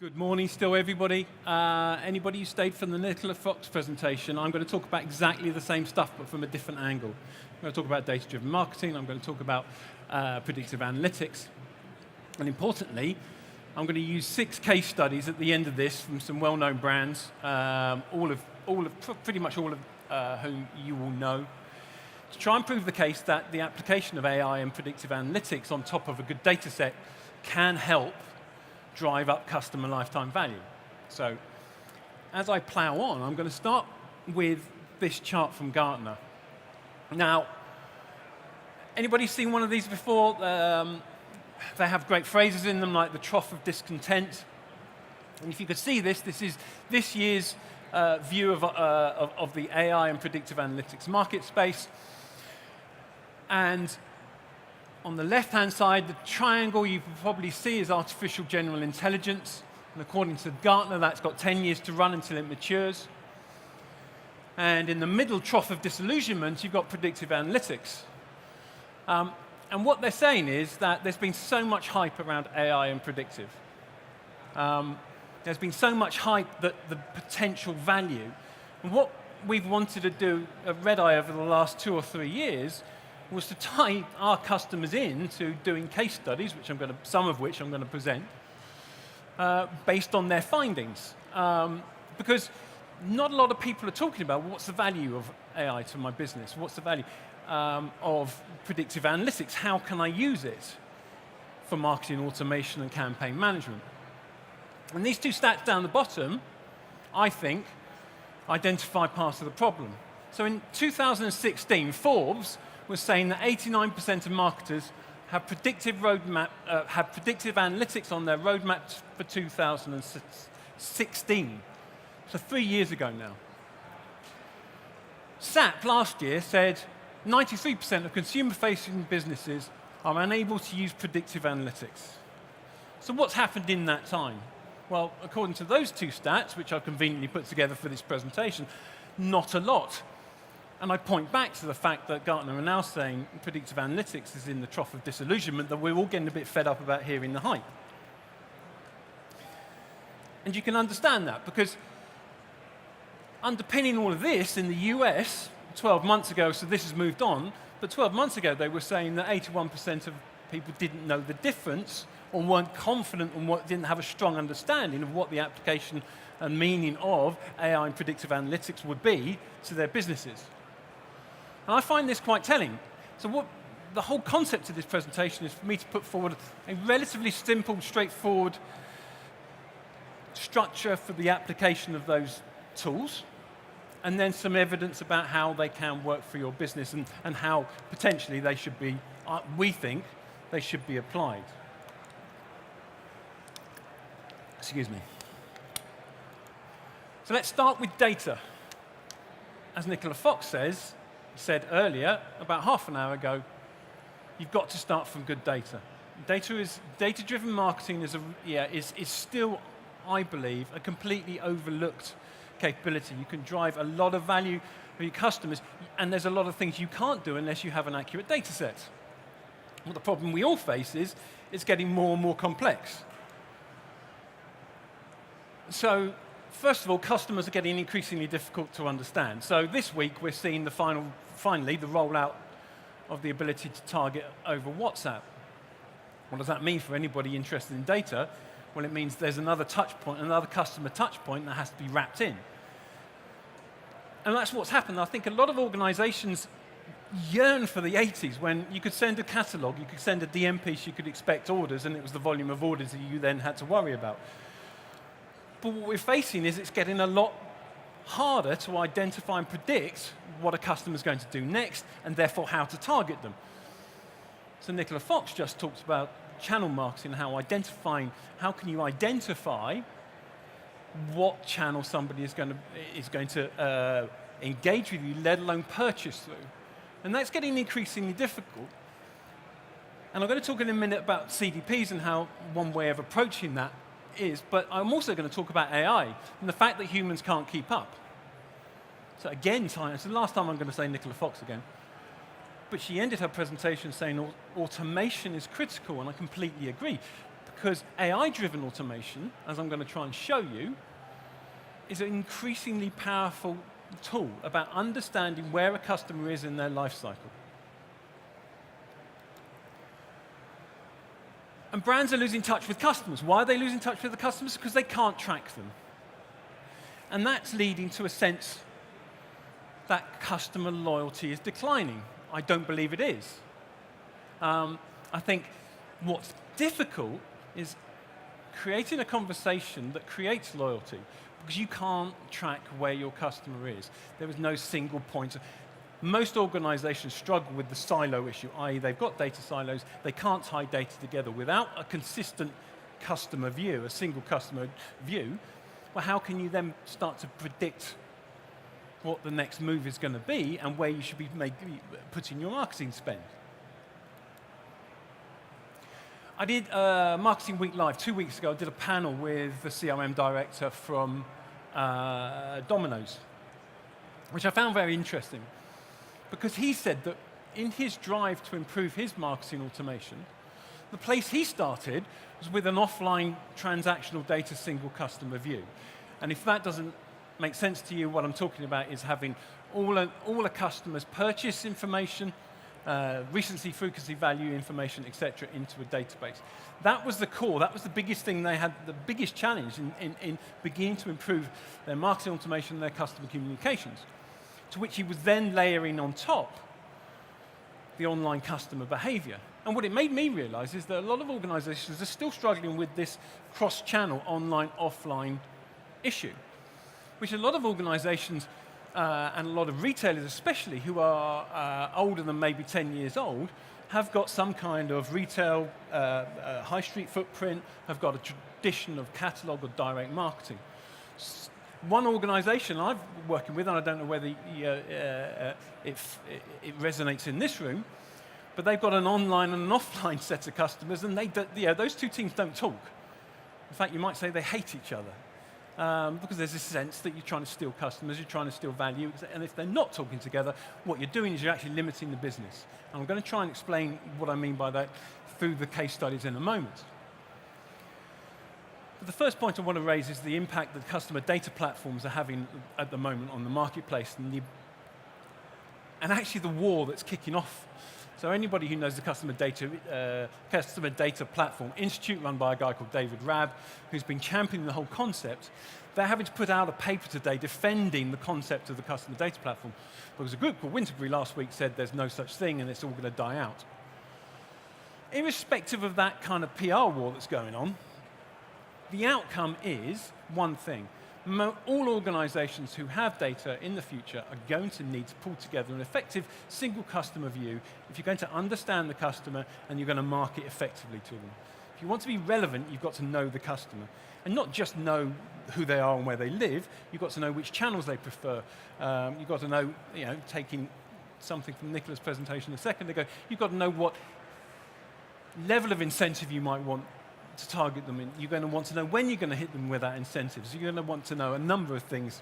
Good morning still, everybody. Anybody who stayed from the Nicola Fox presentation, I'm going to talk about exactly the same stuff, but from a different angle. I'm going to talk about data-driven marketing, I'm going to talk about predictive analytics, and importantly, I'm going to use 6 case studies at the end of this from some well-known brands, pretty much all of whom you will know, to try and prove the case that the application of AI and predictive analytics on top of a good data set can help drive up customer lifetime value. So as I plow on, I'm going to start with this chart from Gartner. Now, anybody seen one of these before? They have great phrases in them, like the trough of discontent. And if you could see this, this is this year's view of the AI and predictive analytics market space. And on the left-hand side, the triangle you can probably see is artificial general intelligence. And according to Gartner, that's got 10 years to run until it matures. And in the middle trough of disillusionment, you've got predictive analytics. And what they're saying is that there's been so much hype around AI and predictive. There's been so much hype that the potential value. And what we've wanted to do at RedEye over the last 2 or 3 years was to tie our customers in to doing case studies, some of which I'm going to present, based on their findings. Because not a lot of people are talking about what's the value of AI to my business, what's the value of predictive analytics, how can I use it for marketing automation and campaign management. And these 2 stats down the bottom, I think, identify part of the problem. So in 2016, Forbes was saying that 89% of marketers have predictive analytics on their roadmaps for 2016. So 3 years ago now. SAP last year said 93% of consumer-facing businesses are unable to use predictive analytics. So what's happened in that time? Well, according to those 2 stats, which I've conveniently put together for this presentation, not a lot. And I point back to the fact that Gartner are now saying predictive analytics is in the trough of disillusionment, that we're all getting a bit fed up about hearing the hype. And you can understand that, because underpinning all of this in the US, 12 months ago, so this has moved on, but 12 months ago they were saying that 81% of people didn't know the difference or weren't confident and didn't have a strong understanding of what the application and meaning of AI and predictive analytics would be to their businesses. And I find this quite telling. So the whole concept of this presentation is for me to put forward a relatively simple, straightforward structure for the application of those tools, and then some evidence about how they can work for your business and how potentially they should be, we think, they should be applied. Excuse me. So let's start with data. As Nicola Fox said earlier, about half an hour ago, you've got to start from good data. Data-driven marketing is still, I believe, a completely overlooked capability. You can drive a lot of value for your customers, and there's a lot of things you can't do unless you have an accurate data set. Well, the problem we all face is it's getting more and more complex. So, first of all, customers are getting increasingly difficult to understand. So this week, we're seeing finally, the rollout of the ability to target over WhatsApp. What does that mean for anybody interested in data? Well, it means there's another touch point, another customer touch point that has to be wrapped in. And that's what's happened. I think a lot of organizations yearn for the 80s when you could send a catalog, you could send a DM piece, you could expect orders, and it was the volume of orders that you then had to worry about. But what we're facing is it's getting a lot harder to identify and predict what a customer's going to do next, and therefore how to target them. So Nicola Fox just talked about channel marketing, how can you identify what channel somebody is going to engage with you, let alone purchase through. And that's getting increasingly difficult. And I'm going to talk in a minute about CDPs and how one way of approaching that is, but I'm also going to talk about AI and the fact that humans can't keep up. So again, it's the last time I'm going to say Nicola Fox again. But she ended her presentation saying automation is critical, and I completely agree. Because AI-driven automation, as I'm going to try and show you, is an increasingly powerful tool about understanding where a customer is in their life cycle. And brands are losing touch with customers. Why are they losing touch with the customers? Because they can't track them. And that's leading to a sense that customer loyalty is declining. I don't believe it is. I think what's difficult is creating a conversation that creates loyalty, because you can't track where your customer is. There is no single point. Most organizations struggle with the silo issue, i.e. they've got data silos, they can't tie data together without a consistent customer view, a single customer view. Well, how can you then start to predict what the next move is going to be and where you should be putting your marketing spend? I did Marketing Week Live 2 weeks ago. I did a panel with the CRM director from Domino's, which I found very interesting, because he said that in his drive to improve his marketing automation, the place he started was with an offline transactional data single customer view. And if that doesn't make sense to you, what I'm talking about is having all a customer's purchase information, recency, frequency, value information, etc., into a database. That was the core. That was the biggest thing they had, the biggest challenge in beginning to improve their marketing automation and their customer communications, to which he was then layering on top the online customer behavior. And what it made me realize is that a lot of organizations are still struggling with this cross-channel, online, offline issue, which a lot of organizations and a lot of retailers especially, who are older than maybe 10 years old, have got some kind of retail high street footprint, have got a tradition of catalog or direct marketing. One organization I'm working with, and I don't know whether it resonates in this room, but they've got an online and an offline set of customers, and those two teams don't talk. In fact, you might say they hate each other. Because there's this sense that you're trying to steal customers, you're trying to steal value, and if they're not talking together, what you're doing is you're actually limiting the business. And I'm going to try and explain what I mean by that through the case studies in a moment. But the first point I want to raise is the impact that customer data platforms are having at the moment on the marketplace, and actually the war that's kicking off. So anybody who knows the customer data platform institute, run by a guy called David Rabb, who's been championing the whole concept, they're having to put out a paper today defending the concept of the customer data platform. Because a group called Winterbury last week said there's no such thing and it's all going to die out. Irrespective of that kind of PR war that's going on, the outcome is one thing. All organizations who have data in the future are going to need to pull together an effective single customer view if you're going to understand the customer and you're going to market effectively to them. If you want to be relevant, you've got to know the customer. And not just know who they are and where they live, you've got to know which channels they prefer. You've got to know, taking something from Nicola's presentation a second ago, you've got to know what level of incentive you might want to target them in. You're going to want to know when you're going to hit them with that incentive. So you're going to want to know a number of things.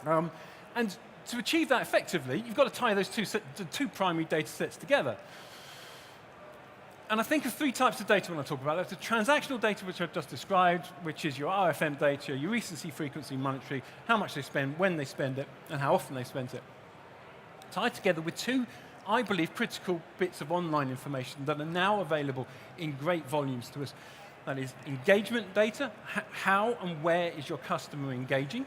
And to achieve that effectively, you've got to tie those two primary data sets together. And I think of three types of data when I talk about it. There's the transactional data, which I've just described, which is your RFM data, your recency, frequency, monetary, how much they spend, when they spend it, and how often they spend it. Tied together with two, I believe, critical bits of online information that are now available in great volumes to us. That is engagement data, how and where is your customer engaging?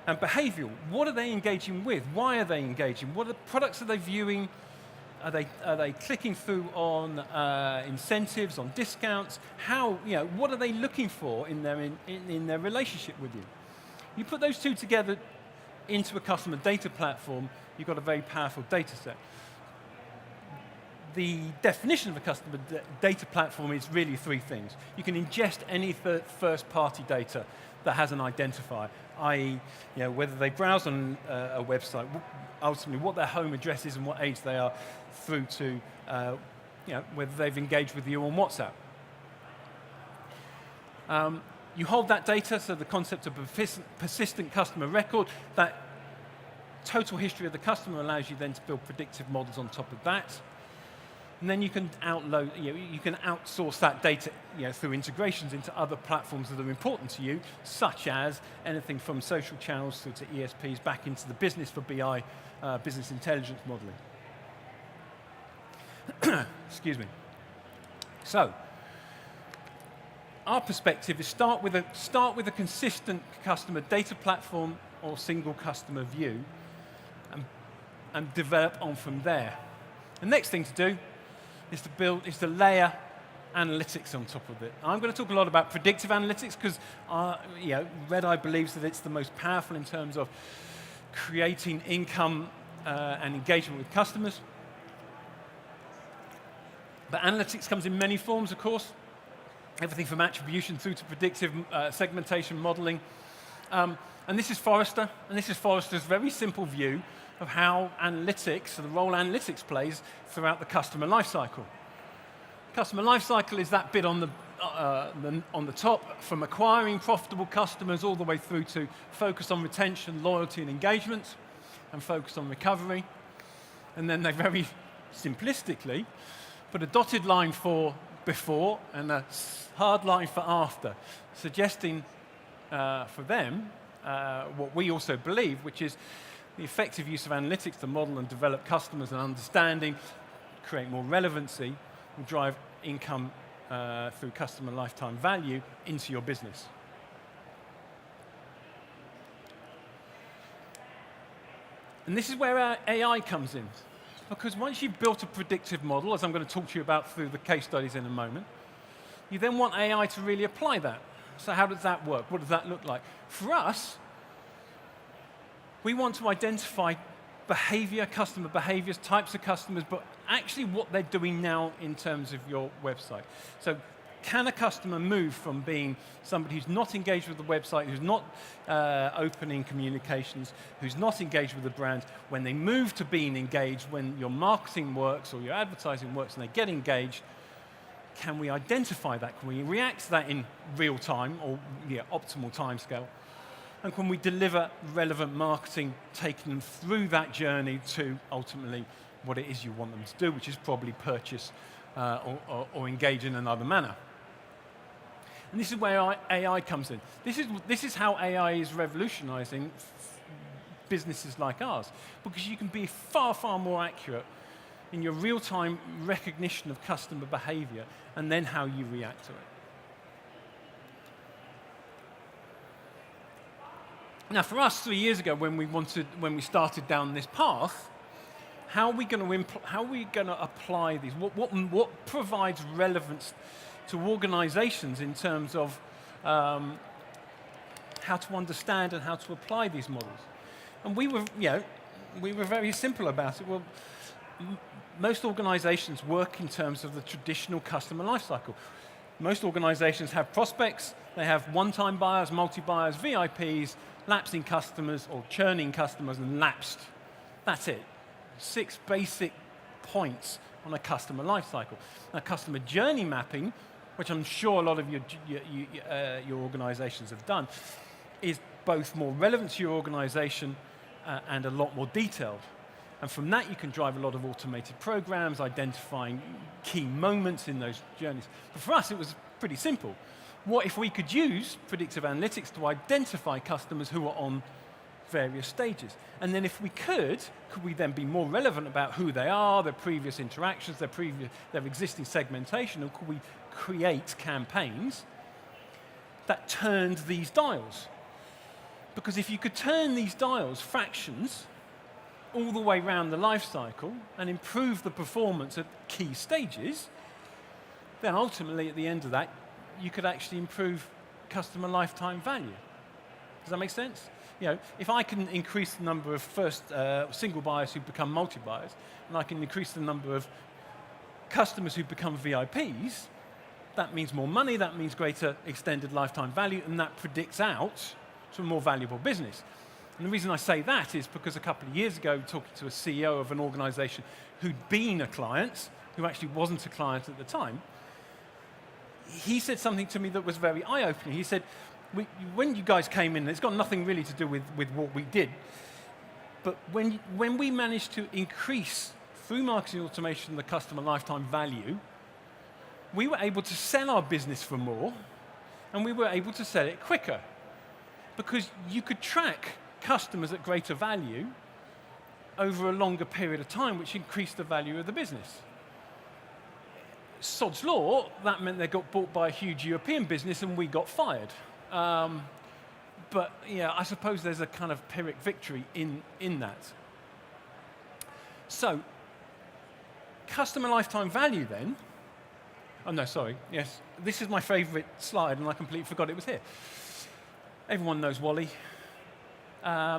And behavioral, what are they engaging with? Why are they engaging? What products are they viewing? Are they clicking through on incentives, on discounts? What are they looking for in their relationship with you? You put those two together into a customer data platform, you've got a very powerful data set. The definition of a customer data platform is really three things. You can ingest any first-party data that has an identifier, i.e., whether they browse on a website, ultimately what their home address is and what age they are, through to whether they've engaged with you on WhatsApp. You hold that data, so the concept of persistent customer record, that total history of the customer allows you then to build predictive models on top of that. And then you can you can outsource that data through integrations into other platforms that are important to you, such as anything from social channels through to ESPs back into the business for BI, business intelligence modeling. Excuse me. So, our perspective is start with a consistent customer data platform or single customer view, and develop on from there. The next thing to do is to layer analytics on top of it. I'm going to talk a lot about predictive analytics because RedEye believes that it's the most powerful in terms of creating income and engagement with customers. But analytics comes in many forms, of course. Everything from attribution through to predictive segmentation modeling. And this is Forrester, and this is Forrester's very simple view of how analytics, the role analytics plays throughout the customer lifecycle. Customer lifecycle is that bit on the top, from acquiring profitable customers all the way through to focus on retention, loyalty, and engagement, and focus on recovery. And then they very simplistically put a dotted line for before and a hard line for after, suggesting for them what we also believe, which is the effective use of analytics to model and develop customers and understanding, create more relevancy, and drive income through customer lifetime value into your business. And this is where our AI comes in. Because once you've built a predictive model, as I'm going to talk to you about through the case studies in a moment, you then want AI to really apply that. So how does that work? What does that look like? For us, we want to identify behavior, customer behaviors, types of customers, but actually what they're doing now in terms of your website. So can a customer move from being somebody who's not engaged with the website, who's not opening communications, who's not engaged with the brand, when they move to being engaged, when your marketing works or your advertising works and they get engaged, can we identify that? Can we react to that in real time or optimal timescale? And can we deliver relevant marketing, taking them through that journey to ultimately what it is you want them to do, which is probably purchase or engage in another manner. And this is where AI comes in. This is how AI is revolutionizing businesses like ours, because you can be far, far more accurate in your real-time recognition of customer behavior and then how you react to it. Now, for us, 3 years ago, when we started down this path, how are we going to apply these? What provides relevance to organizations in terms of how to understand and how to apply these models? And we were very simple about it. Well, most organizations work in terms of the traditional customer lifecycle. Most organizations have prospects, they have one-time buyers, multi-buyers, VIPs, lapsing customers or churning customers, and lapsed. That's it. 6 basic points on a customer lifecycle. Now, customer journey mapping, which I'm sure a lot of your organizations have done, is both more relevant to your organization and a lot more detailed. And from that, you can drive a lot of automated programs, identifying key moments in those journeys. But for us, it was pretty simple. What if we could use predictive analytics to identify customers who are on various stages? And then if we could we then be more relevant about who they are, their previous interactions, their existing segmentation, and could we create campaigns that turned these dials? Because if you could turn these dials, fractions, all the way around the life cycle and improve the performance at key stages, then ultimately at the end of that, you could actually improve customer lifetime value. Does that make sense? If I can increase the number of first single buyers who become multi-buyers, and I can increase the number of customers who become VIPs, that means more money, that means greater extended lifetime value, and that predicts out to a more valuable business. And the reason I say that is because a couple of years ago, talking to a CEO of an organization who'd been a client, who actually wasn't a client at the time, he said something to me that was very eye-opening. He said, when you guys came in, it's got nothing really to do with what we did, but when we managed to increase through marketing automation, the customer lifetime value, we were able to sell our business for more, and we were able to sell it quicker. Because you could track customers at greater value over a longer period of time, which increased the value of the business. Sod's law, that meant they got bought by a huge European business and we got fired. But yeah, I suppose there's a kind of Pyrrhic victory in that. So, customer lifetime value then, oh no, sorry, yes, this is my favorite slide and I completely forgot it was here. Everyone knows Wally.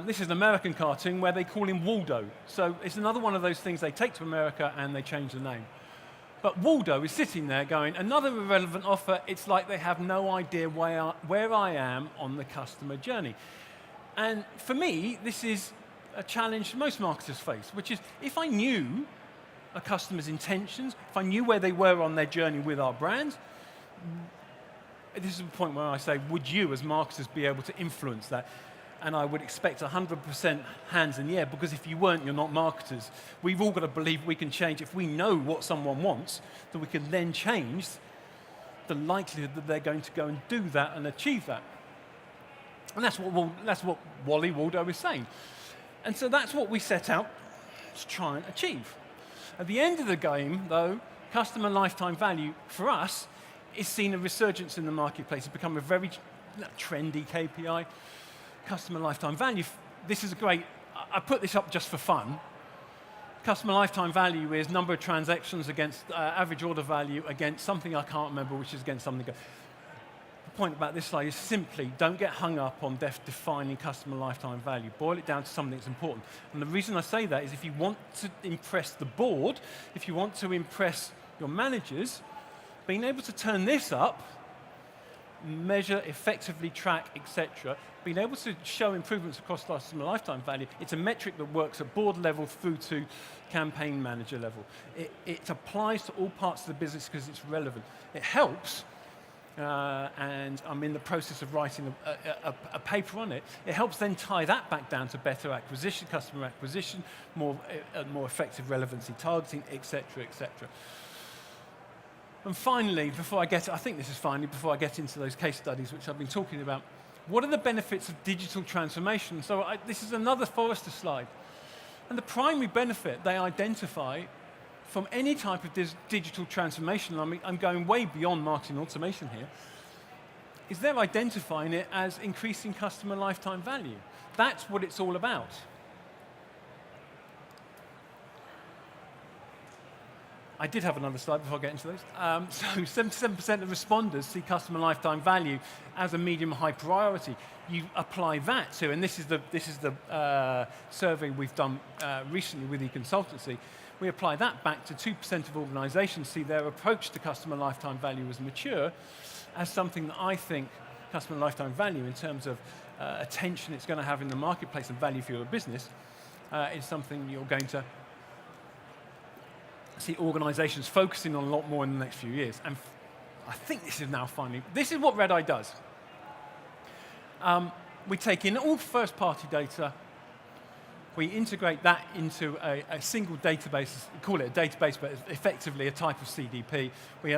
This is an American cartoon where they call him Waldo. So it's another one of those things they take to America and they change the name. But Waldo is sitting there going, another irrelevant offer. It's like they have no idea where I am on the customer journey. And for me, this is a challenge most marketers face, which is if I knew a customer's intentions, if I knew where they were on their journey with our brand, this is the point where I say, would you as marketers be able to influence that? And I would expect 100% hands in the air, because if you weren't, you're not marketers. We've all got to believe we can change. If we know what someone wants, that we can then change the likelihood that they're going to go and do that and achieve that. And that's what Wally Waldo is saying. And so that's what we set out to try and achieve. At the end of the game, though, customer lifetime value for us is seen a resurgence in the marketplace. It's become a very trendy KPI. Customer lifetime value, this is a great, I put this up just for fun. Customer lifetime value is number of transactions against average order value against something I can't remember, which is against something. The point about this slide is simply don't get hung up on defining customer lifetime value. Boil it down to something that's important. And the reason I say that is if you want to impress the board, if you want to impress your managers, being able to turn this up, measure, effectively track, etc., being able to show improvements across customer lifetime value, it's a metric that works at board level through to campaign manager level. It applies to all parts of the business because it's relevant. It helps, and I'm in the process of writing a paper on it. It helps then tie that back down to better acquisition, customer acquisition, more effective relevancy targeting, etc., etc. And finally, before I get into those case studies which I've been talking about, what are the benefits of digital transformation? So this is another Forrester slide. And the primary benefit they identify from any type of digital transformation, I'm going way beyond marketing automation here, is they're identifying it as increasing customer lifetime value. That's what it's all about. I did have another slide before I get into those. So 77% of responders see customer lifetime value as a medium-high priority. You apply that to, and this is the survey we've done recently with the consultancy. We apply that back to 2% of organizations see their approach to customer lifetime value as mature, as something that I think customer lifetime value in terms of attention it's going to have in the marketplace and value for your business is something you're going to see organizations focusing on a lot more in the next few years. And I think this is now finally, this is what RedEye does. We take in all first-party data, we integrate that into a single database, we call it a database, but it's effectively a type of CDP. We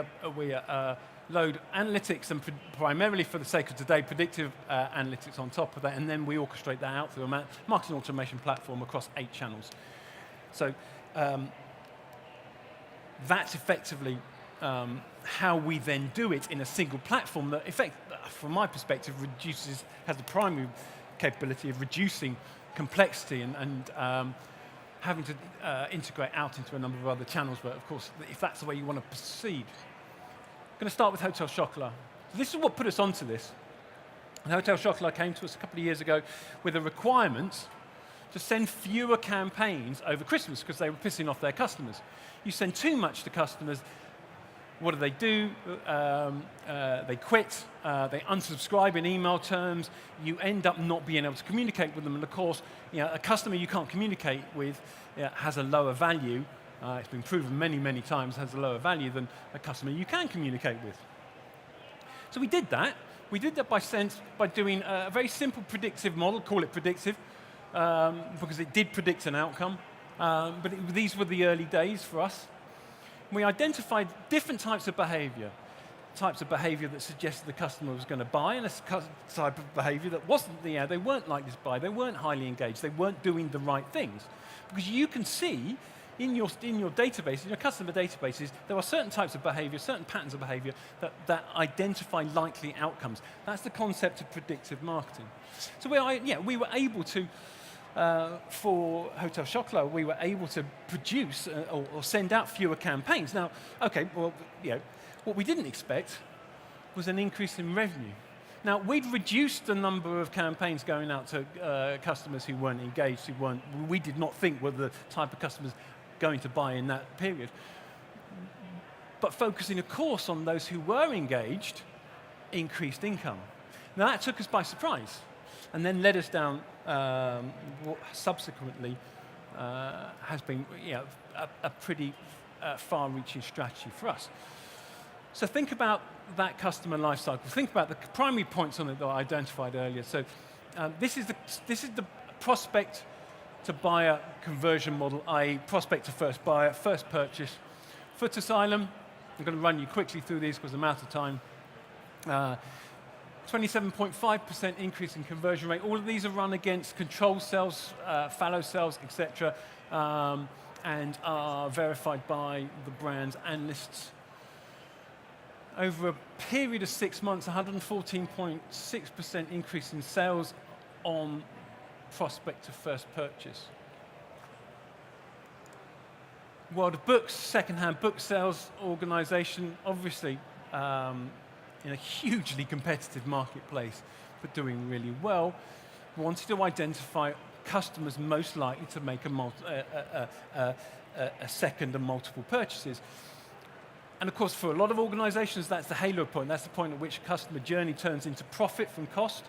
load analytics, and primarily for the sake of today, predictive analytics on top of that, and then we orchestrate that out through a marketing automation platform across 8 channels. So that's effectively how we then do it in a single platform that, from my perspective, has the primary capability of reducing complexity and having to integrate out into a number of other channels. But of course, if that's the way you want to proceed. I'm going to start with Hotel Chocolat. So this is what put us onto this. And Hotel Chocolat came to us a couple of years ago with a requirement to send fewer campaigns over Christmas because they were pissing off their customers. You send too much to customers, what do? They quit, they unsubscribe in email terms, you end up not being able to communicate with them, and of course, a customer you can't communicate with has a lower value, it's been proven many, many times, has a lower value than a customer you can communicate with. So we did that. We did that by doing a very simple predictive model, call it predictive, because it did predict an outcome. These were the early days for us. We identified different types of behavior that suggested the customer was going to buy, and a type of behavior that wasn't. They weren't likely to buy, they weren't highly engaged, they weren't doing the right things. Because you can see in your database, in your customer databases, there are certain types of behavior, certain patterns of behavior that identify likely outcomes. That's the concept of predictive marketing. So we were able to, for Hotel Chocolat, we were able to produce or send out fewer campaigns. Now, okay, well, what we didn't expect was an increase in revenue. Now, we'd reduced the number of campaigns going out to customers who weren't engaged, we did not think were the type of customers going to buy in that period. But focusing, of course, on those who were engaged, increased income. Now, that took us by surprise, and then led us down what subsequently has been a pretty far-reaching strategy for us. So think about that customer life cycle. Think about the primary points on it that I identified earlier. So this is the prospect to buyer conversion model, i.e. prospect to first buyer, first purchase. Foot asylum, I'm going to run you quickly through these because I'm out of time. 27.5% increase in conversion rate. All of these are run against control cells, fallow cells, etc., and are verified by the brand's analysts. Over a period of 6 months, 114.6% increase in sales on prospect to first purchase. World of Books, second-hand book sales organization, obviously in a hugely competitive marketplace, but doing really well, wanted to identify customers most likely to make a second and multiple purchases. And of course, for a lot of organizations, that's the halo point. That's the point at which customer journey turns into profit from cost.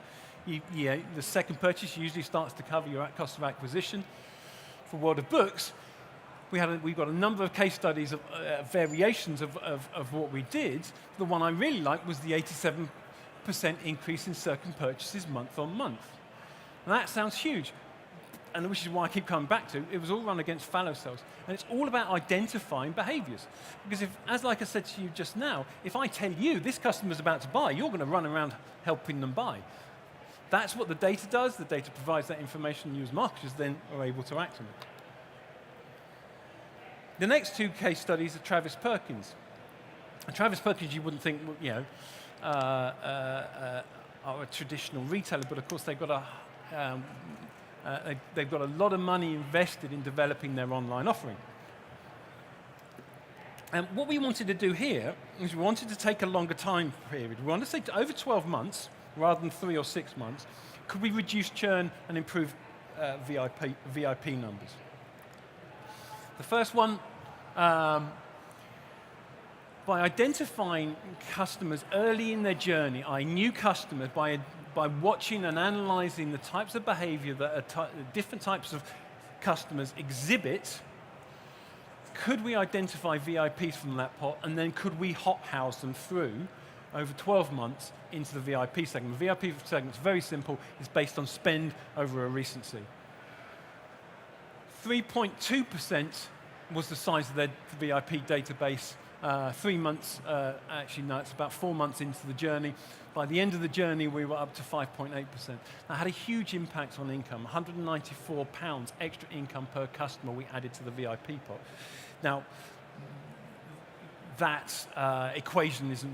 The second purchase usually starts to cover your cost of acquisition. For World of Books, we've got a number of case studies of variations of what we did. The one I really liked was the 87% increase in second purchases month on month. And that sounds huge, and which is why I keep coming back to, it was all run against fallow cells. And it's all about identifying behaviors. Because like I said to you just now, if I tell you this customer's about to buy, you're going to run around helping them buy. That's what the data does. The data provides that information, you as marketers then are able to act on it. The next two case studies are Travis Perkins. And Travis Perkins, you wouldn't think, are a traditional retailer, but of course they've got a lot of money invested in developing their online offering. And what we wanted to do here is we wanted to take a longer time period. We wanted to say over 12 months, rather than 3 or 6 months, could we reduce churn and improve VIP numbers? The first one, by identifying customers early in their journey, new customers, by watching and analyzing the types of behavior that different types of customers exhibit, could we identify VIPs from that pot, and then could we hothouse them through over 12 months into the VIP segment? The VIP segment is very simple. It's based on spend over a recency. 3.2% was the size of their VIP database. 3 months, actually no, it's about 4 months into the journey. By the end of the journey, we were up to 5.8%. That had a huge impact on income, £194 extra income per customer we added to the VIP pot. Now, that equation is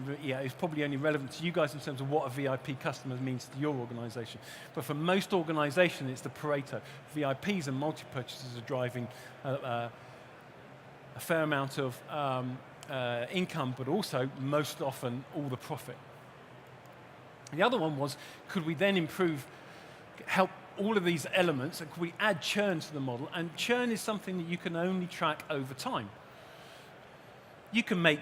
probably only relevant to you guys in terms of what a VIP customer means to your organization. But for most organizations, it's the Pareto. VIPs and multi-purchases are driving a fair amount of income, but also most often all the profit. The other one was, could we then help all of these elements, and could we add churn to the model? And churn is something that you can only track over time. You can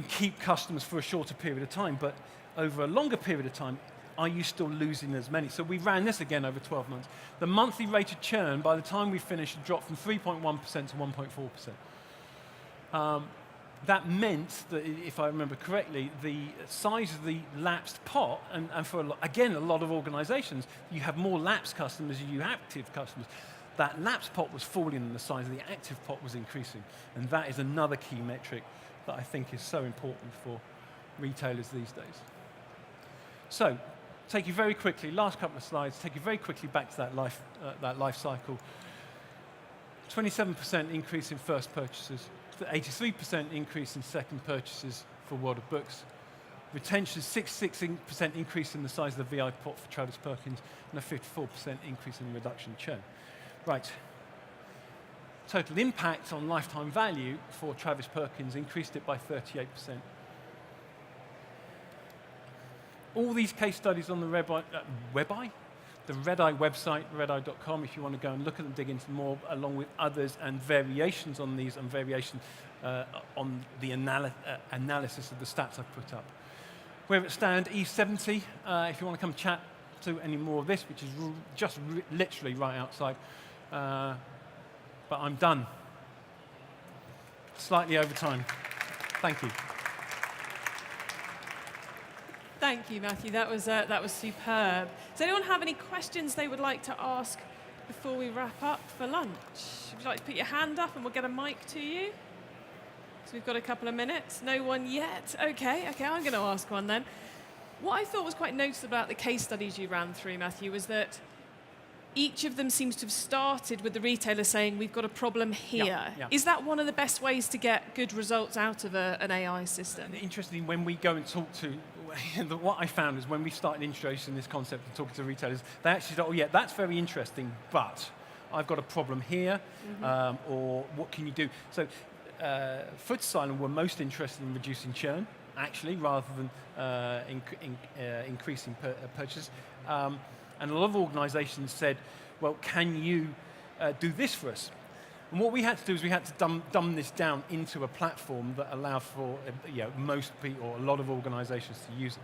keep customers for a shorter period of time, but over a longer period of time, are you still losing as many? So we ran this again over 12 months. The monthly rate of churn, by the time we finished, dropped from 3.1% to 1.4%. That meant that, if I remember correctly, the size of the lapsed pot, and for, again, a lot of organizations, you have more lapsed customers than you have active customers. that lapsed pot was falling and the size of the active pot was increasing. And that is another key metric that I think is so important for retailers these days. So, take you very quickly, last couple of slides, take you very quickly back to that life cycle. 27% increase in first purchases, 83% increase in second purchases for World of Books. Retention, 66% increase in the size of the VI pot for Travis Perkins, and a 54% increase in reduction in churn. Right. Total impact on lifetime value for Travis Perkins increased it by 38%. All these case studies on the RedEye, the RedEye website, redeye.com, if you want to go and look at them, dig into more, along with others and variations on these and variations on the analysis of the stats I've put up. Where it stand, E70, if you want to come chat to any more of this, which is just literally right outside. But I'm done. Slightly over time. Thank you. Thank you, Matthew. That was superb. Does anyone have any questions they would like to ask before we wrap up for lunch? Would you like to put your hand up and we'll get a mic to you? So we've got a couple of minutes. No one yet. Okay, I'm going to ask one then. What I thought was quite noticeable about the case studies you ran through, Matthew, was that each of them seems to have started with the retailer saying, we've got a problem here. Yeah. Is that one of the best ways to get good results out of an AI system? Interestingly, when we go and talk to, what I found is when we started introducing this concept and talking to retailers, they actually said, oh yeah, that's very interesting, but I've got a problem here, or what can you do? So Footasylum were most interested in reducing churn, actually, rather than increasing purchase. And a lot of organizations said, well, can you do this for us? And what we had to do is we had to dumb this down into a platform that allowed for most people, or a lot of organizations to use it.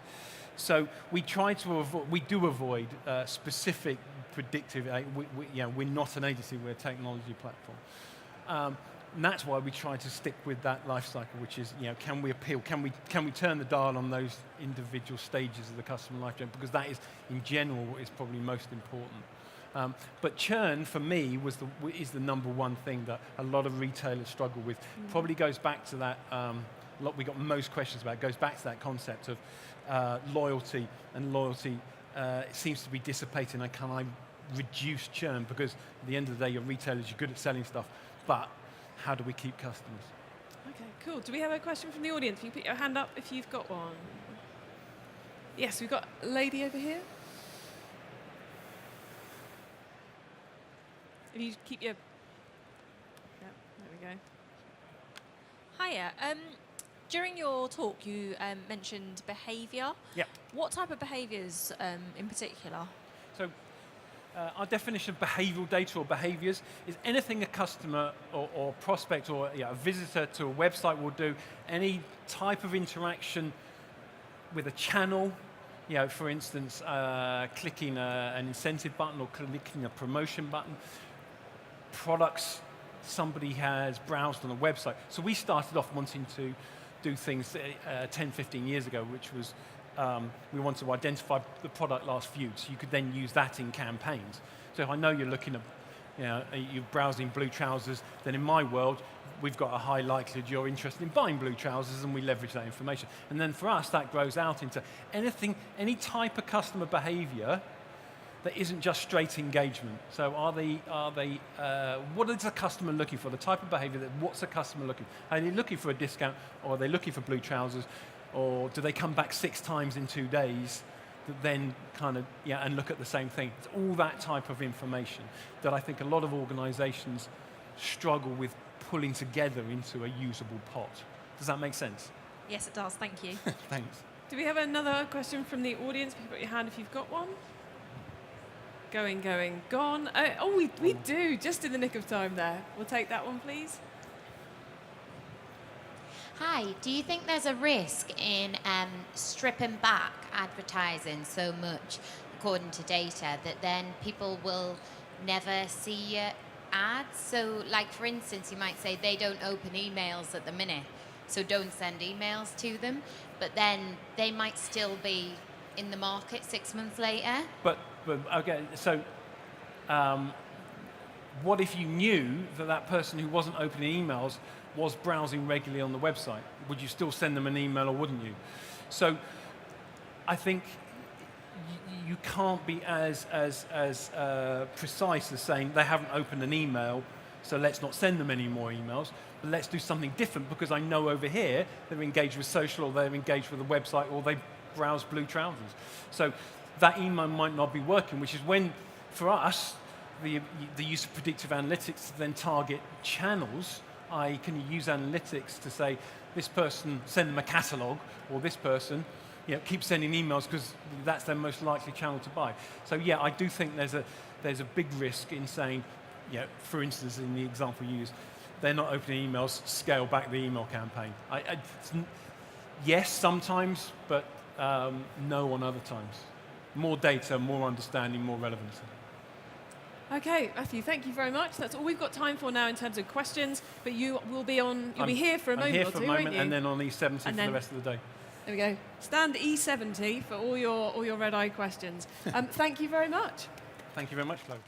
So we try to avoid, we do avoid specific predictive, we're not an agency, we're a technology platform. And that's why we try to stick with that life cycle, which is, can we appeal? Can we turn the dial on those individual stages of the customer life journey? Because that is, in general, what is probably most important. But churn, for me, is the number one thing that a lot of retailers struggle with. Probably goes back to that, we got most questions about, goes back to that concept of loyalty, and loyalty seems to be dissipating. And can I reduce churn? Because at the end of the day, you're retailers, you're good at selling stuff, but how do we keep customers? Okay, cool. Do we have a question from the audience? You put your hand up if you've got one. Yes, we've got a lady over here. If you keep your... Yeah, there we go. Hiya. During your talk, you mentioned behaviour. Yeah. What type of behaviours in particular? So our definition of behavioural data or behaviours is anything a customer or prospect or a visitor to a website will do, any type of interaction with a channel, for instance, clicking an incentive button or clicking a promotion button, products somebody has browsed on a website. So we started off wanting to do things 10, 15 years ago, which was we wanted to identify the product last viewed, so you could then use that in campaigns. So if I know you're looking at, you're browsing blue trousers, then in my world, we've got a high likelihood you're interested in buying blue trousers, and we leverage that information. And then for us, that grows out into anything, any type of customer behavior that isn't just straight engagement. So what is the customer looking for? The type of behavior, what's the customer looking for? Are they looking for a discount, or are they looking for blue trousers? Or do they come back 6 times in 2 days that then and look at the same thing? It's all that type of information that I think a lot of organizations struggle with pulling together into a usable pot. Does that make sense? Yes, it does. Thank you. Thanks. Do we have another question from the audience? Put your hand if you've got one. Going, gone. Oh, we do, just in the nick of time there. We'll take that one, please. Hi, do you think there's a risk in stripping back advertising so much, according to data, that then people will never see your ads? So, like, for instance, you might say they don't open emails at the minute, so don't send emails to them, but then they might still be in the market 6 months later. But okay, so what if you knew that that person who wasn't opening emails was browsing regularly on the website? Would you still send them an email or wouldn't you? So I think you can't be as precise as saying they haven't opened an email, so let's not send them any more emails, but let's do something different because I know over here they're engaged with social or they're engaged with a website or they browse blue trousers. So that email might not be working, which is when, for us, the use of predictive analytics to then target channels. Can you use analytics to say, this person, send them a catalog, or this person, keep sending emails because that's their most likely channel to buy. So yeah, I do think there's a big risk in saying, for instance, in the example you used, they're not opening emails, scale back the email campaign. Yes, sometimes, but no on other times. More data, more understanding, more relevancy. Okay, Matthew, thank you very much. That's all we've got time for now in terms of questions, but you will be on. You'll be here for a moment or two, won't you? And then on E70 for the rest of the day. There we go. Stand E70 for all your RedEye questions. Thank you very much. Thank you very much, Chloe.